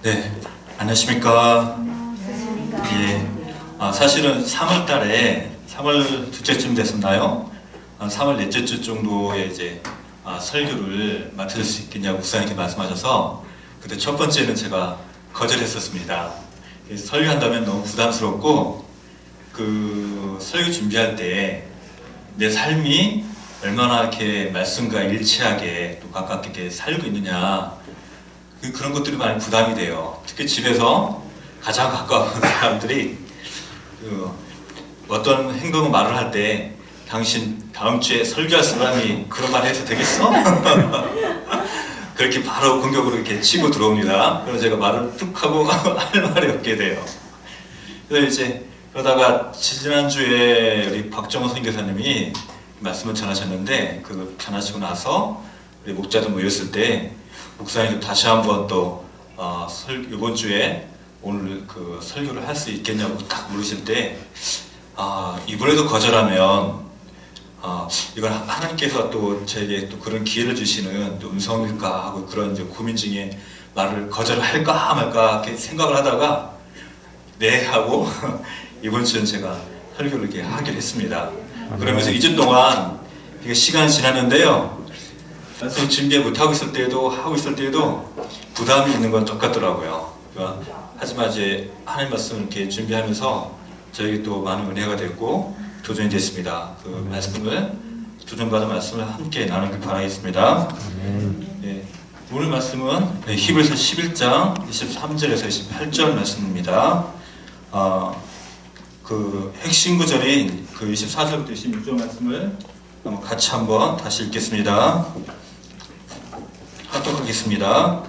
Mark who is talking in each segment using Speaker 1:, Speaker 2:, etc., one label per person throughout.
Speaker 1: 네, 안녕하십니까. 예, 사실은 3월 달에 3월 둘째쯤 됐었나요? 3월 넷째 주 정도에 이제 설교를 맡을 수 있겠냐고 목사님께 말씀하셔서 그때 첫 번째는 제가 거절했었습니다. 설교한다면 너무 부담스럽고 그 설교 준비할 때 내 삶이 얼마나 이렇게 말씀과 일치하게 또 가깝게 이렇게 살고 있느냐, 그런 것들이 많이 부담이 돼요. 특히 집에서 가장 가까운 사람들이 어떤 행동을 말을 할 때 당신 다음 주에 설교할 사람이 그런 말 해도 되겠어? 그렇게 바로 공격으로 이렇게 치고 들어옵니다. 그래서 제가 말을 뚝 하고 할 말이 없게 돼요. 그래서 이제 그러다가 지난주에 우리 박정호 선교사님이 말씀을 전하셨는데, 그 전하시고 나서 우리 목자들 모였을 때 목사님도 다시 한번 또 이번 주에 오늘 그 설교를 할 수 있겠냐고 딱 물으실 때 이번에도 거절하면 이건 하나님께서 또 저에게 또 그런 기회를 주시는 또 음성일까 하고 그런 이제 고민 중에 말을 거절할까 말까 이렇게 생각을 하다가 네 하고 이번 주는 제가 설교를 이렇게 하기로 했습니다. 그러면서 2주 동안 시간이 지났는데요, 말씀 준비 못하고 있을 때도 하고 있을 때도 부담이 있는 건 똑같더라고요. 하지만 이제 하나님 말씀을 이렇게 준비하면서 저에게 또 많은 은혜가 됐고 도전이 됐습니다. 그 말씀을, 도전받은 말씀을 함께 나누길 바라겠습니다. 네, 오늘 말씀은 히브리서 11장 23절에서 28절 말씀입니다. 그 핵심 구절인 그 24절부터 26절 말씀을 같이 한번 다시 읽겠습니다. 합독하겠습니다.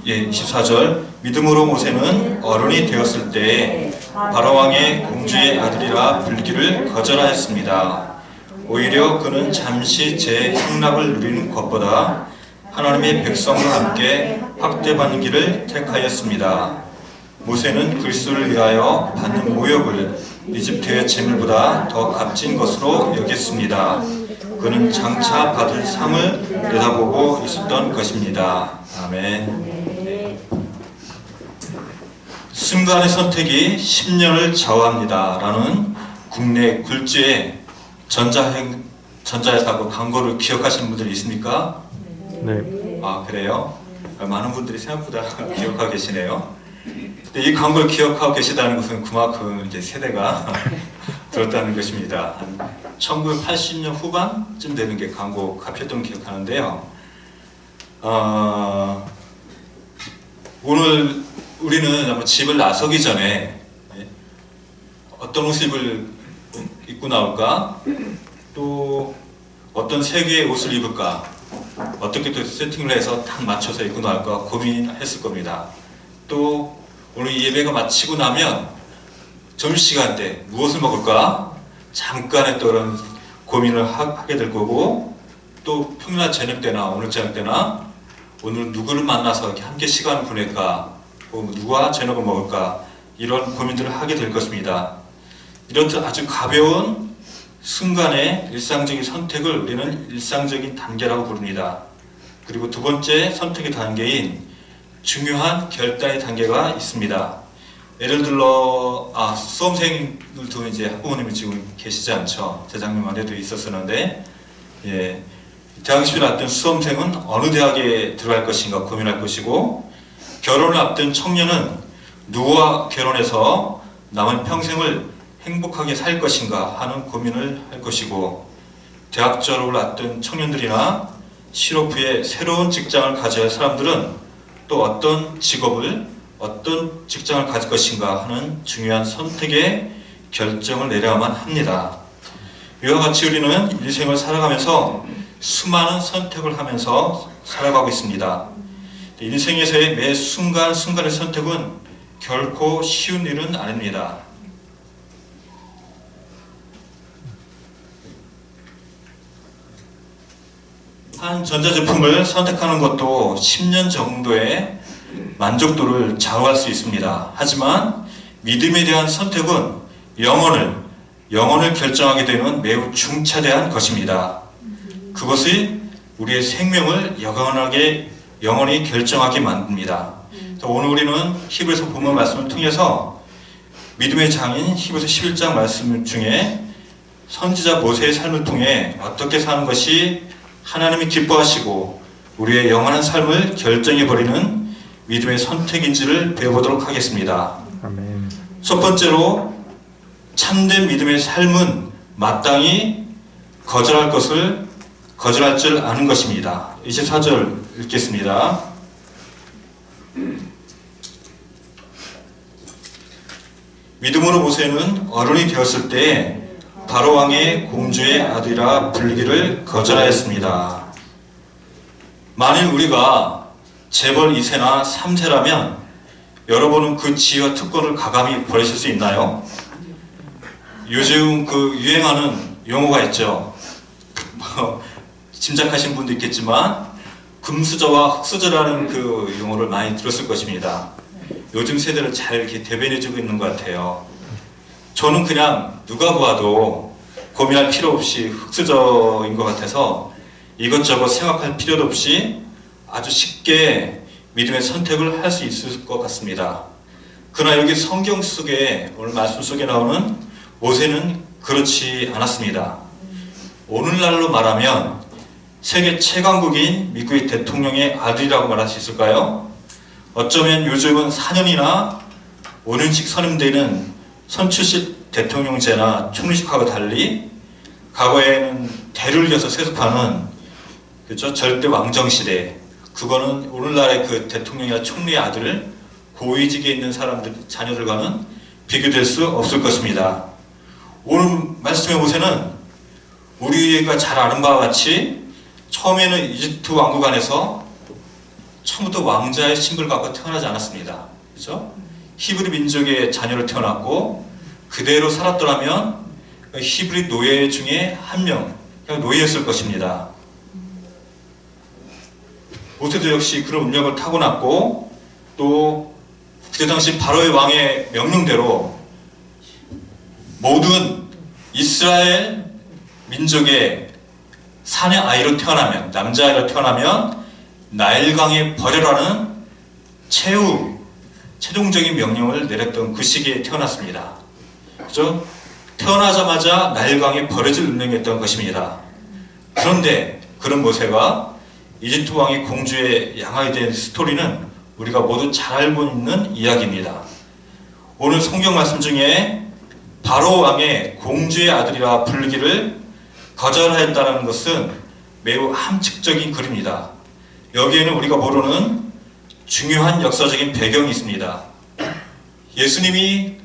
Speaker 1: 예, 24절. 믿음으로 모세는 어른이 되었을 때 바로왕의 공주의 아들이라 불리기를 거절하였습니다. 오히려 그는 잠시 제 향락을 누리는 것보다 하나님의 백성과 함께 학대받는 길을 택하였습니다. 모세는 그리스도를 위하여 받는 모욕을 이집트의 재물보다 더 값진 것으로 여겼습니다. 그는 장차 받을 상을 내다보고 있었던 것입니다. 아멘. 순간의 선택이 10년을 좌우합니다 라는 국내 굴지의 전자회사고 광고를 기억하시는 분들이 있습니까?
Speaker 2: 네.
Speaker 1: 그래요? 많은 분들이 생각보다 기억하고 계시네요. 근데 이 광고를 기억하고 계시다는 것은 그만큼 이제 세대가 들었다는 것입니다. 한 1980년 후반쯤 되는 게 광고 카피했던 기억하는데요. 오늘 우리는 아마 집을 나서기 전에 어떤 옷을 입고 나올까, 또 어떤 색의 옷을 입을까, 어떻게 또 세팅을 해서 딱 맞춰서 입고 나올까 고민했을 겁니다. 또 오늘 예배가 마치고 나면 점심시간 때 무엇을 먹을까 잠깐의 또 그런 고민을 하게 될 거고, 또 평일날 저녁 때나 오늘 저녁 때나 오늘 누구를 만나서 이렇게 함께 시간을 보낼까, 누가 저녁을 먹을까, 이런 고민들을 하게 될 것입니다. 이런 아주 가벼운 순간의 일상적인 선택을 우리는 일상적인 단계라고 부릅니다. 그리고 두 번째 선택의 단계인 중요한 결단의 단계가 있습니다. 예를 들어 수험생을 둔 이제 학부모님이 지금 계시지 않죠. 재작년만 해도 있었었는데, 예, 대학 입시를 앞둔 수험생은 어느 대학에 들어갈 것인가 고민할 것이고, 결혼을 앞둔 청년은 누구와 결혼해서 남은 평생을 행복하게 살 것인가 하는 고민을 할 것이고, 대학 졸업을 앞둔 청년들이나 실업 후에 새로운 직장을 가져야 할 사람들은 또 어떤 직업을, 어떤 직장을 가질 것인가 하는 중요한 선택의 결정을 내려야만 합니다. 이와 같이 우리는 인생을 살아가면서 수많은 선택을 하면서 살아가고 있습니다. 인생에서의 매 순간순간의 선택은 결코 쉬운 일은 아닙니다. 한 전자제품을 선택하는 것도 10년 정도의 만족도를 좌우할 수 있습니다. 하지만 믿음에 대한 선택은 영혼을 결정하게 되는 매우 중차대한 것입니다. 그것이 우리의 생명을 영원하게 영원히 결정하게 만듭니다. 오늘 우리는 히브리서 본문 말씀을 통해서 믿음의 장인 히브리서 11장 말씀 중에 선지자 모세의 삶을 통해 어떻게 사는 것이 하나님이 기뻐하시고 우리의 영원한 삶을 결정해버리는 믿음의 선택인지를 배워보도록 하겠습니다.
Speaker 2: 아멘.
Speaker 1: 첫 번째로 참된 믿음의 삶은 마땅히 거절할 줄 아는 것입니다. 24절 읽겠습니다. 믿음으로 모세는 어른이 되었을 때 바로 왕의 공주의 아들이라 불리기를 거절하였습니다. 만일 우리가 재벌 2세나 3세라면 여러분은 그 지위와 특권을 가감히 버리실 수 있나요? 요즘 그 유행하는 용어가 있죠. 짐작하신 분도 있겠지만 금수저와 흑수저라는 그 용어를 많이 들었을 것입니다. 요즘 세대를 잘 이렇게 대변해주고 있는 것 같아요. 저는 그냥 누가 보아도 고민할 필요 없이 흑수저인 것 같아서 이것저것 생각할 필요도 없이 아주 쉽게 믿음의 선택을 할 수 있을 것 같습니다. 그러나 여기 성경 속에 오늘 말씀 속에 나오는 모세는 그렇지 않았습니다. 오늘날로 말하면 세계 최강국인 미국의 대통령의 아들이라고 말할 수 있을까요? 어쩌면 요즘은 4년이나 5년씩 선임되는 선출식 대통령제나 총리식하고 달리 과거에는 대를 이어서 세습하는 그렇죠? 절대 왕정시대, 그거는 오늘날의 그 대통령이나 총리의 아들을 고위직에 있는 사람들, 자녀들과는 비교될 수 없을 것입니다. 오늘 말씀해 보세는 우리가 잘 아는 바와 같이 처음에는 이집트 왕국 안에서 처음부터 왕자의 신분을 갖고 태어나지 않았습니다. 그렇죠? 히브리 민족의 자녀로 태어났고 그대로 살았더라면 히브리 노예 중에 한 명, 그냥 노예였을 것입니다. 모세도 역시 그런 운명을 타고났고 또 그때 당시 바로의 왕의 명령대로 모든 이스라엘 민족의 사내 아이로 태어나면, 남자아이로 태어나면 나일강에 버려라는 최종적인 명령을 내렸던 그 시기에 태어났습니다. 그죠? 태어나자마자 나일강에 버려질 운명이었던 것입니다. 그런데 그런 모세가 이집트 왕의 공주의 양아이 된 스토리는 우리가 모두 잘 알고 있는 이야기입니다. 오늘 성경 말씀 중에 바로 왕의 공주의 아들이라 부르기를 거절하였다는 것은 매우 함축적인 글입니다. 여기에는 우리가 모르는 중요한 역사적인 배경이 있습니다. 예수님이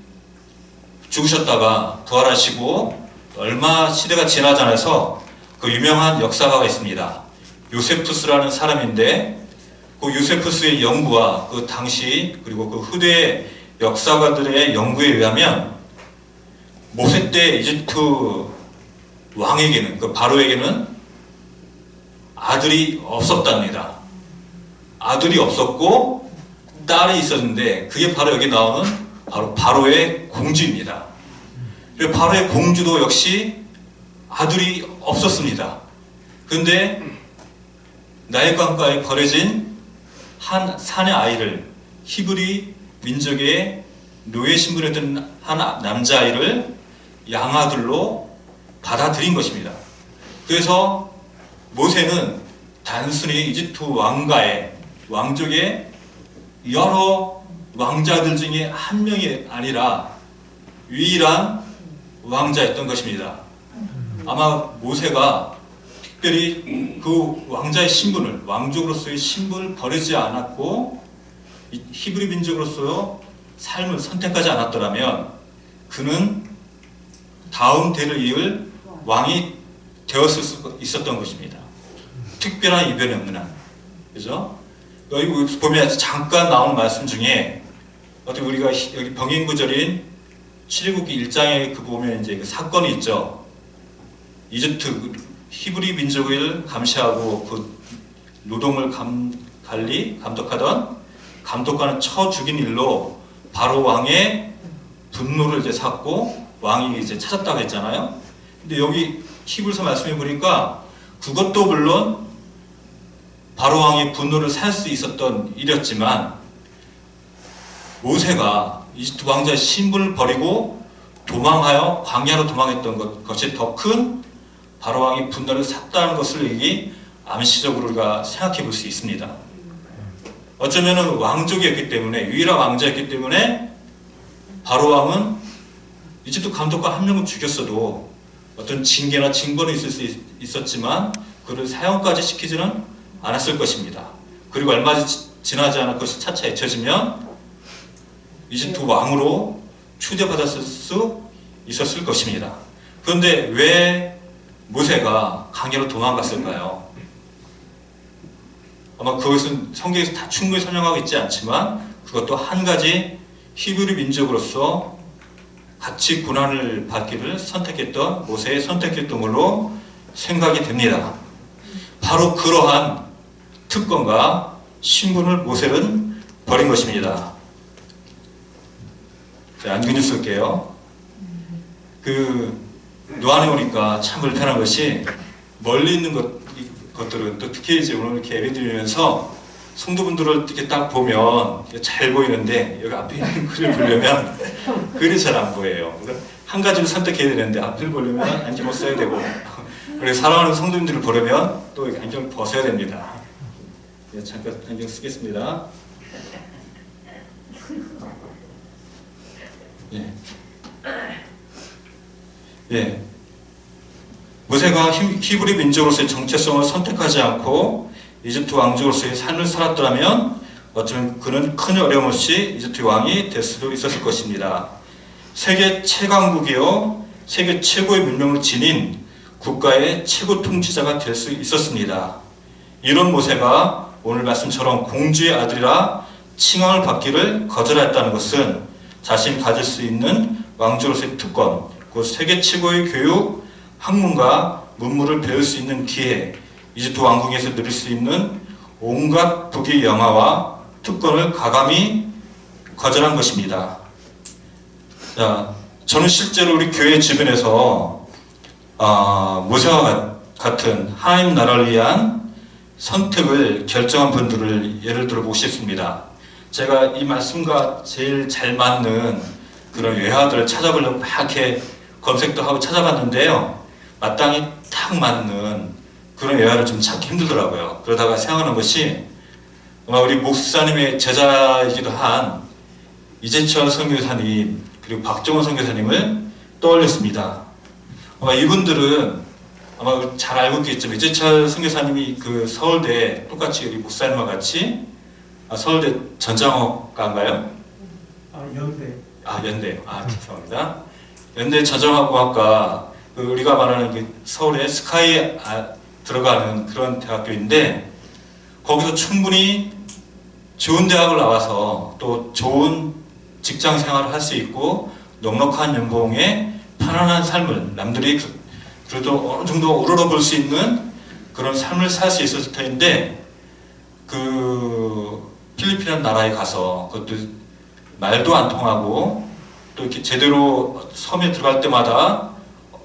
Speaker 1: 죽으셨다가 부활하시고 얼마 시대가 지나지 않아서 그 유명한 역사가가 있습니다. 요세푸스라는 사람인데 그 요세푸스의 연구와 그 당시 그리고 그 후대 역사가들의 연구에 의하면 모세 때 이집트 왕에게는, 그 바로에게는 아들이 없었답니다. 아들이 없었고 딸이 있었는데 그게 바로 여기 나오는 바로 바로의 공주입니다. 바로의 공주도 역시 아들이 없었습니다. 그런데 나일강가에 버려진 한 사내 아이를, 히브리 민족의 노예 신분이었던 한 남자아이를 양아들로 받아들인 것입니다. 그래서 모세는 단순히 이집트 왕족의 여러 왕자들 중에 한 명이 아니라 유일한 왕자였던 것입니다. 아마 모세가 특별히 그 왕자의 신분을, 왕족으로서의 신분을 버리지 않았고 히브리 민족으로서 삶을 선택하지 않았더라면 그는 다음 대를 이을 왕이 되었을 수 있었던 것입니다. 특별한 이변이 없는 한. 그죠? 여기 보면 잠깐 나오는 말씀 중에 어떻게 우리가 여기 병인구절인 출애굽기 1장에 그 보면 이제 그 사건이 있죠. 이집트 히브리 민족을 감시하고 그 노동을 감독하던 감독관을 쳐 죽인 일로 바로 왕의 분노를 이제 샀고 왕이 이제 찾았다고 했잖아요. 근데 여기 히브리서 말씀해 보니까 그것도 물론 바로 왕의 분노를 살 수 있었던 일이었지만 모세가 이집트 왕자의 신분을 버리고 도망하여 광야로 도망했던 것이 더 큰 바로 왕의 분노를 샀다는 것을 여기 암시적으로 우리가 생각해 볼 수 있습니다. 어쩌면 왕족이었기 때문에, 유일한 왕자였기 때문에 바로 왕은 이집트 감독과 한 명을 죽였어도 어떤 징계나 징벌은 있을 수 있었지만 그를 사형까지 시키지는 않았을 것입니다. 그리고 얼마 지나지 않아 그것이 차차 잊혀지면 이집트 왕으로 추대받았을 수 있었을 것입니다. 그런데 왜 모세가 광야로 도망갔을까요? 아마 그것은 성경에서 다 충분히 설명하고 있지 않지만 그것도 한 가지 히브리 민족으로서 같이 고난을 받기를 선택했던, 모세의 선택했던 걸로 생각이 됩니다. 바로 그러한 특권과 신분을 모세는 버린 것입니다. 자, 안근유 쓸게요. 노안에 오니까 참 불편한 것이 멀리 있는 것들은 또 특히 이제 오늘 이렇게 예배 드리면서 성도분들을 이렇게 딱 보면 잘 보이는데 여기 앞에 있는 글을 보려면 글이 잘 안 보여요. 한 가지를 선택해야 되는데 앞을 보려면 안경을 써야 되고 그리고 사랑하는 성도님들을 보려면 또 안경을 벗어야 됩니다. 잠깐 안경 쓰겠습니다. 예. 모세가 히브리 민족으로서의 정체성을 선택하지 않고 이집트 왕족으로서의 삶을 살았더라면 어쩌면 그는 큰 어려움 없이 이집트 왕이 될 수도 있었을 것입니다. 세계 최강국이요 세계 최고의 문명을 지닌 국가의 최고 통치자가 될 수 있었습니다. 이런 모세가 오늘 말씀처럼 공주의 아들이라 칭함을 받기를 거절했다는 것은 자신이 가질 수 있는 왕족으로서의 특권, 그 세계 최고의 교육, 학문과 문물을 배울 수 있는 기회, 이집트 왕국에서 누릴 수 있는 온갖 부귀 영화와 특권을 가감히 거절한 것입니다. 자, 저는 실제로 우리 교회 주변에서 모세와 같은 하나님 나라를 위한 선택을 결정한 분들을 예를 들어 보고 싶습니다. 제가 이 말씀과 제일 잘 맞는 그런 외화들을 찾아보려고 막 이렇게 검색도 하고 찾아봤는데요. 마땅히 딱 맞는 그런 외화를 좀 찾기 힘들더라고요. 그러다가 생각하는 것이 아마 우리 목사님의 제자이기도 한 이재철 선교사님 그리고 박정원 선교사님을 떠올렸습니다. 아마 이분들은 아마 잘 알고 있겠지만 이재철 선교사님이 그 서울대 똑같이 우리 목사님과 같이 서울대 전자학과인가요?
Speaker 2: 연대.
Speaker 1: 연대. 죄송합니다. 연대 전자학과 우리가 말하는 서울의 스카이에 들어가는 그런 대학교인데 거기서 충분히 좋은 대학을 나와서 또 좋은 직장 생활을 할 수 있고 넉넉한 연봉에 편안한 삶을 남들이 그래도 어느 정도 우러러볼 수 있는 그런 삶을 살 수 있었을 텐데 필리핀 나라에 가서 그것도 말도 안 통하고 또 이렇게 제대로 섬에 들어갈 때마다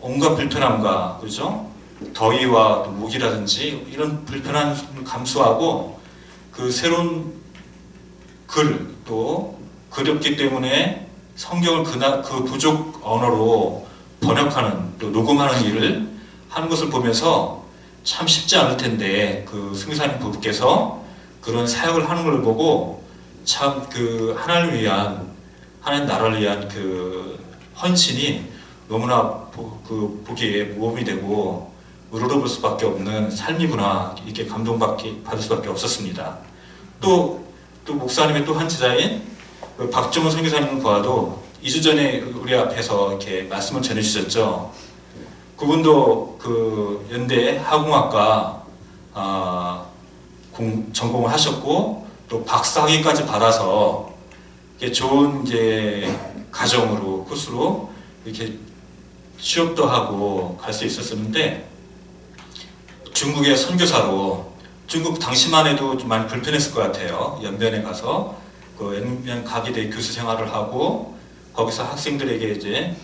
Speaker 1: 온갖 불편함과 그렇죠? 더위와 또 모기라든지 이런 불편함을 감수하고 그 새로운 글 또 그렸기 때문에 성경을 그 부족 언어로 번역하는 또 녹음하는 일을 하는 것을 보면서 참 쉽지 않을 텐데 그 승사님 부부께서 그런 사역을 하는 걸 보고 참 하나님 나라를 위한 그 헌신이 너무나 보기에 모험이 되고 우러러볼 수밖에 없는 삶이구나 이렇게 감동받을 수밖에 없었습니다. 또 목사님의 또 한 제자인 박정원 선교사님을 보아도 2주 전에 우리 앞에서 이렇게 말씀을 전해주셨죠. 그분도 연대 화공학과 전공을 하셨고 또 박사학위까지 받아서 좋은 가정으로 코스로 이렇게 취업도 하고 갈 수 있었었는데 중국의 선교사로 중국 당시만 해도 좀 많이 불편했을 것 같아요. 연변에 가서 연변 가기대 교수 생활을 하고 거기서 학생들에게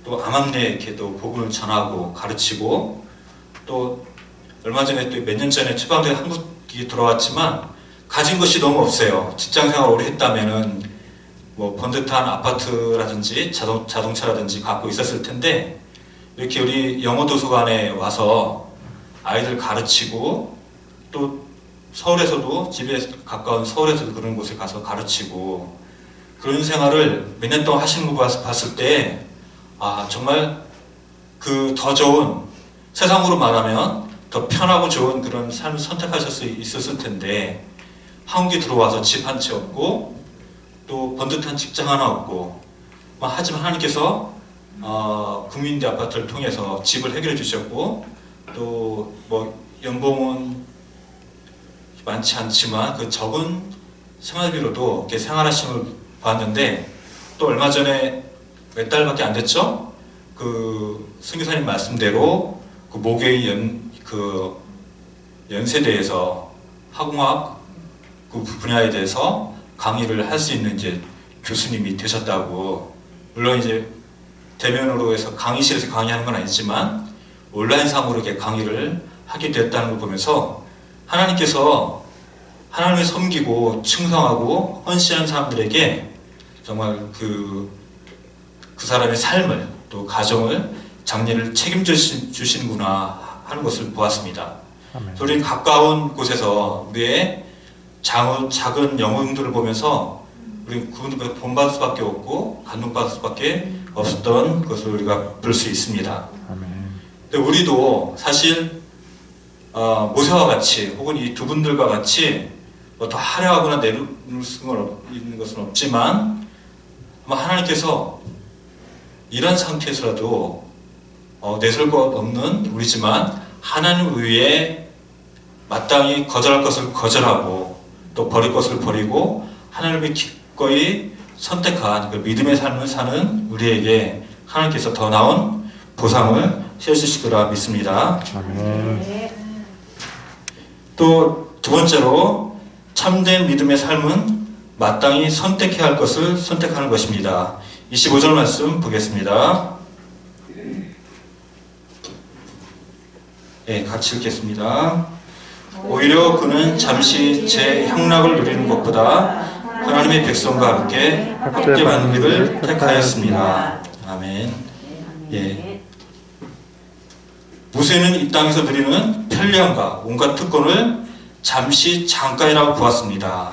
Speaker 1: 또 암암리에 이렇게 또 복음을 전하고 가르치고 또 얼마 전에 또 몇 년 전에 추방된 한국 돌아왔지만 가진 것이 너무 없어요. 직장생활 오래 했다면은 뭐 번듯한 아파트라든지 자동차라든지 갖고 있었을 텐데 이렇게 우리 영어도서관에 와서 아이들 가르치고 또 서울에서도 집에 가까운 서울에서도 그런 곳에 가서 가르치고 그런 생활을 몇 년 동안 하시는 거 봤을 때 아 정말 그 더 좋은 세상으로 말하면 더 편하고 좋은 그런 삶을 선택하실 수 있었을 텐데 한국에 들어와서 집 한 채 없고 또 번듯한 직장 하나 없고 하지만 하나님께서 국민대 아파트를 통해서 집을 해결해 주셨고 또 뭐 연봉은 많지 않지만 그 적은 생활비로도 이렇게 생활하심을 봤는데 또 얼마 전에 몇 달밖에 안 됐죠? 그 선교사님 말씀대로 그 모교의 연세대에서 학공학 그 분야에 대해서 강의를 할 수 있는 이제 교수님이 되셨다고. 물론 이제 대면으로 해서 강의실에서 강의하는 건 아니지만 온라인상으로 이렇게 강의를 하게 됐다는 걸 보면서 하나님께서 하나님을 섬기고 충성하고 헌신한 사람들에게 정말 그 사람의 삶을 또 가정을 장래를 책임져 주시는구나 하는 것을 보았습니다. 우리는 가까운 곳에서 우리의 작은 영웅들을 보면서 우리 그분들보다 본받을 수밖에 없고 감동받을 수밖에 없었던 것을 우리가 볼 수 있습니다. 근데 우리도 사실 모세와 같이 혹은 이 두 분들과 같이 뭐 더 화려하거나 내놓을 수 있는 것은 없지만 아마 하나님께서 이런 상태에서라도 내세울 것 없는 우리지만 하나님 위에 마땅히 거절할 것을 거절하고 또 버릴 것을 버리고 하나님의 기꺼이 선택한 그 믿음의 삶을 사는 우리에게 하나님께서 더 나은 보상을 세워주실 거라 믿습니다. 또 두 번째로 참된 믿음의 삶은 마땅히 선택해야 할 것을 선택하는 것입니다. 25절 말씀 보겠습니다. 네, 같이 읽겠습니다. 오히려 그는 잠시 제 향락을 누리는 것보다 하나님의 백성과 함께 학대받는 길을 택하였습니다. 아멘. 예. 모세는 이 땅에서 누리는 편리함과 온갖 특권을 잠시 잠깐이라고 보았습니다.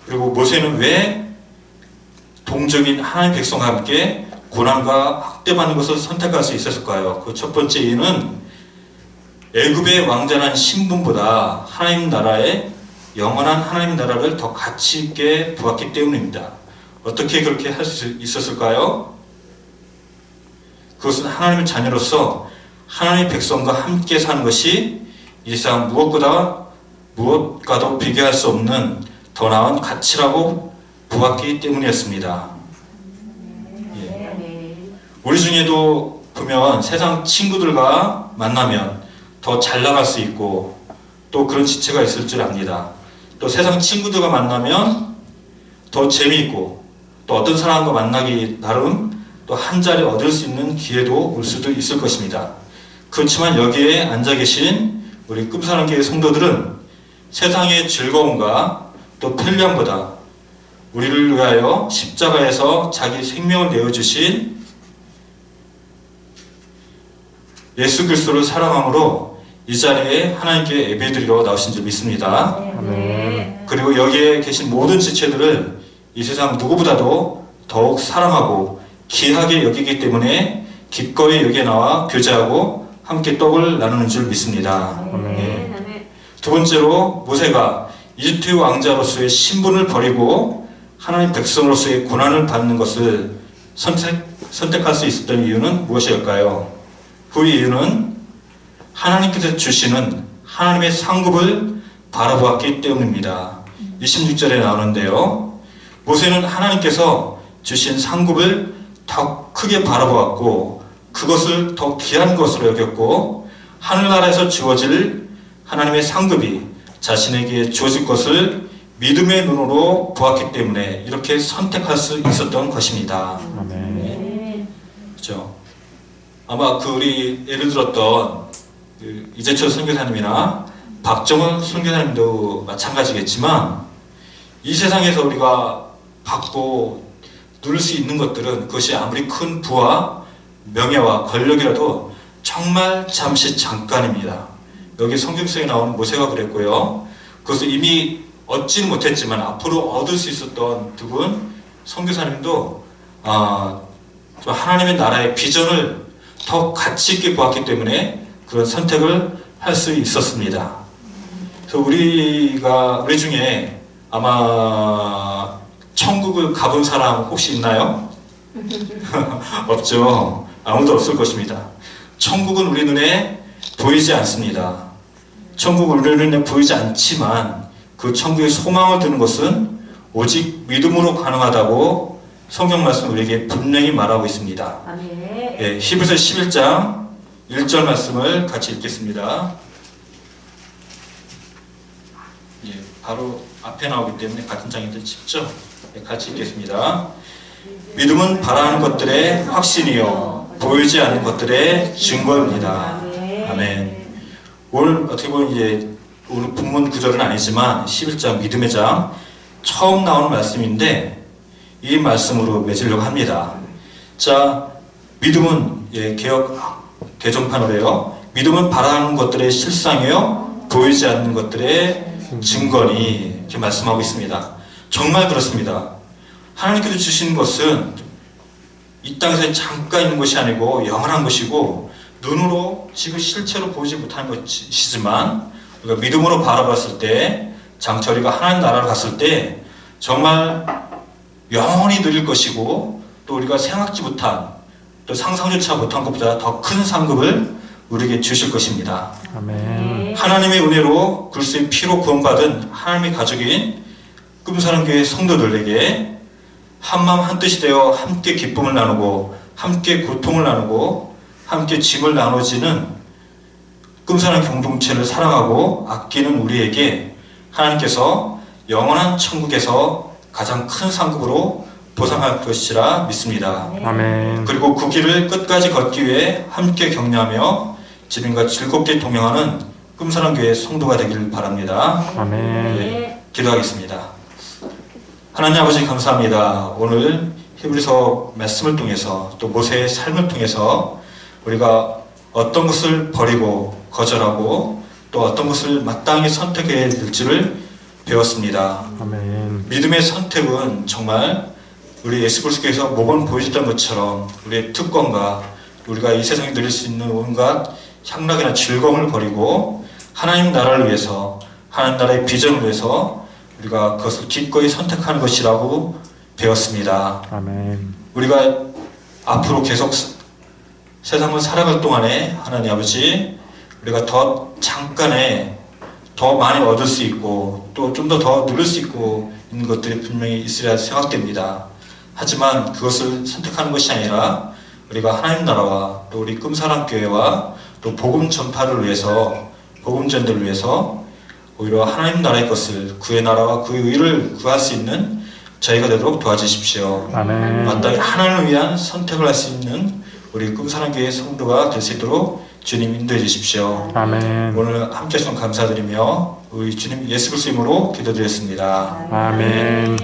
Speaker 1: 그리고 모세는 왜 동적인 하나님 백성과 함께 고난과 학대받는 것을 선택할 수 있었을까요? 그 첫 번째 이유는 애굽의 왕자란 신분보다 하나님 나라의 영원한 하나님 나라를 더 가치 있게 보았기 때문입니다. 어떻게 그렇게 할 수 있었을까요? 그것은 하나님의 자녀로서 하나님의 백성과 함께 사는 것이 이 세상 무엇과도 비교할 수 없는 더 나은 가치라고 보았기 때문이었습니다. 예. 우리 중에도 보면 세상 친구들과 만나면 더 잘 나갈 수 있고 또 그런 지체가 있을 줄 압니다. 또 세상 친구들과 만나면 더 재미있고 또 어떤 사람과 만나기 나름 또 한 자리 얻을 수 있는 기회도 올 수도 있을 것입니다. 그렇지만 여기에 앉아 계신 우리 꿈사랑교회 성도들은 세상의 즐거움과 또 편리함보다 우리를 위하여 십자가에서 자기 생명을 내어주신 예수 그리스도를 사랑함으로 이 자리에 하나님께 예배드리러 나오신 줄 믿습니다. 그리고 여기에 계신 모든 지체들을 이 세상 누구보다도 더욱 사랑하고 귀하게 여기기 때문에 기꺼이 여기에 나와 교제하고 함께 떡을 나누는 줄 믿습니다. 예. 두 번째로 모세가 이집트 왕자로서의 신분을 버리고 하나님 백성으로서의 고난을 받는 것을 선택할 수 있었던 이유는 무엇일까요? 그 이유는 하나님께서 주시는 하나님의 상급을 바라보았기 때문입니다. 26절에 나오는데요. 모세는 하나님께서 주신 상급을 더 크게 바라보았고 그것을 더 귀한 것으로 여겼고 하늘나라에서 주어질 하나님의 상급이 자신에게 주어질 것을 믿음의 눈으로 보았기 때문에 이렇게 선택할 수 있었던 것입니다. 네. 그렇죠? 아마 우리 예를 들었던 이재철 선교사님이나 박정원 선교사님도 마찬가지겠지만 이 세상에서 우리가 받고 누릴 수 있는 것들은 그것이 아무리 큰 부와 명예와 권력이라도 정말 잠시 잠깐입니다. 여기 성경 속에 나오는 모세가 그랬고요. 그것을 이미 얻지는 못했지만 앞으로 얻을 수 있었던 두 분 선교사님도 좀 하나님의 나라의 비전을 더 가치 있게 보았기 때문에 그런 선택을 할 수 있었습니다. 그래서 우리 중에 아마 천국을 가본 사람 혹시 있나요? 없죠. 아무도 없을 것입니다. 천국은 우리 눈에 보이지 않습니다. 천국은 우리 눈에 보이지 않지만 그 천국의 소망을 두는 것은 오직 믿음으로 가능하다고 성경 말씀 우리에게 분명히 말하고 있습니다.
Speaker 3: 아멘.
Speaker 1: 예, 히브리서 11장 1절 말씀을 같이 읽겠습니다. 예, 바로 앞에 나오기 때문에 같은 장인데 쉽죠? 예, 같이 읽겠습니다. 믿음은 바라는 것들의 확신이요 보이지 않는 것들의 증거입니다. 아멘. 오늘 어떻게 보면 이제 오늘 본문 구절은 아니지만 11장 믿음의 장 처음 나오는 말씀인데 이 말씀으로 맺으려고 합니다. 자, 믿음은 개역 개정판으로요. 믿음은 바라는 것들의 실상이요 보이지 않는 것들의 증거니 이렇게 말씀하고 있습니다. 정말 그렇습니다. 하나님께서 주신 것은 이 땅에서 잠깐 있는 것이 아니고 영원한 것이고 눈으로 지금 실체로 보지 못하는 것이지만 우리가 믿음으로 바라봤을 때 장철이가 하나님 나라를 갔을 때 정말 영원히 누릴 것이고 또 우리가 생각지 못한 또 상상조차 못한 것보다 더 큰 상급을 우리에게 주실 것입니다.
Speaker 2: 아멘.
Speaker 1: 하나님의 은혜로 그리스도의 피로 구원받은 하나님의 가족인 꿈사랑교회 성도들에게 한마음 한뜻이 되어 함께 기쁨을 나누고 함께 고통을 나누고 함께 짐을 나눠지는 꿈사랑 공동체를 사랑하고 아끼는 우리에게 하나님께서 영원한 천국에서 가장 큰 상급으로 보상할 것이라 믿습니다.
Speaker 2: 아멘.
Speaker 1: 그리고 그 길을 끝까지 걷기 위해 함께 격려하며 주님과 즐겁게 동행하는 꿈사랑교회 성도가 되기를 바랍니다.
Speaker 2: 아멘.
Speaker 1: 네, 기도하겠습니다. 하나님 아버지 감사합니다. 오늘 히브리서 말씀을 통해서 또 모세의 삶을 통해서 우리가 어떤 것을 버리고 거절하고 또 어떤 것을 마땅히 선택해야 될지를 배웠습니다.
Speaker 2: 아멘.
Speaker 1: 믿음의 선택은 정말 우리 예수 그리스도께서 모범 보여줬던 것처럼 우리의 특권과 우리가 이 세상에 누릴 수 있는 온갖 향락이나 즐거움을 버리고 하나님 나라를 위해서 하나님 나라의 비전을 위해서 우리가 그것을 기꺼이 선택하는 것이라고 배웠습니다.
Speaker 2: 아멘.
Speaker 1: 우리가 앞으로 계속 세상을 살아갈 동안에 하나님 아버지 우리가 더 잠깐에 더 많이 얻을 수 있고 또 좀 더 누릴 수 있고 있는 것들이 분명히 있으리라 생각됩니다. 하지만 그것을 선택하는 것이 아니라 우리가 하나님 나라와 또 우리 꿈사랑교회와 또 복음 전파를 위해서 복음 전도를 위해서 오히려 하나님 나라의 것을 그의 나라와 그의 의를 구할 수 있는 저희가 되도록 도와주십시오.
Speaker 2: 아멘.
Speaker 1: 마땅히 하나님을 위한 선택을 할 수 있는 우리 꿈사랑교회 성도가 될 수 있도록 주님 인도해 주십시오.
Speaker 2: 아멘.
Speaker 1: 오늘 함께 해주셔서 감사드리며 우리 주님 예수 그리스도 이름으로 기도드렸습니다.
Speaker 2: 아멘.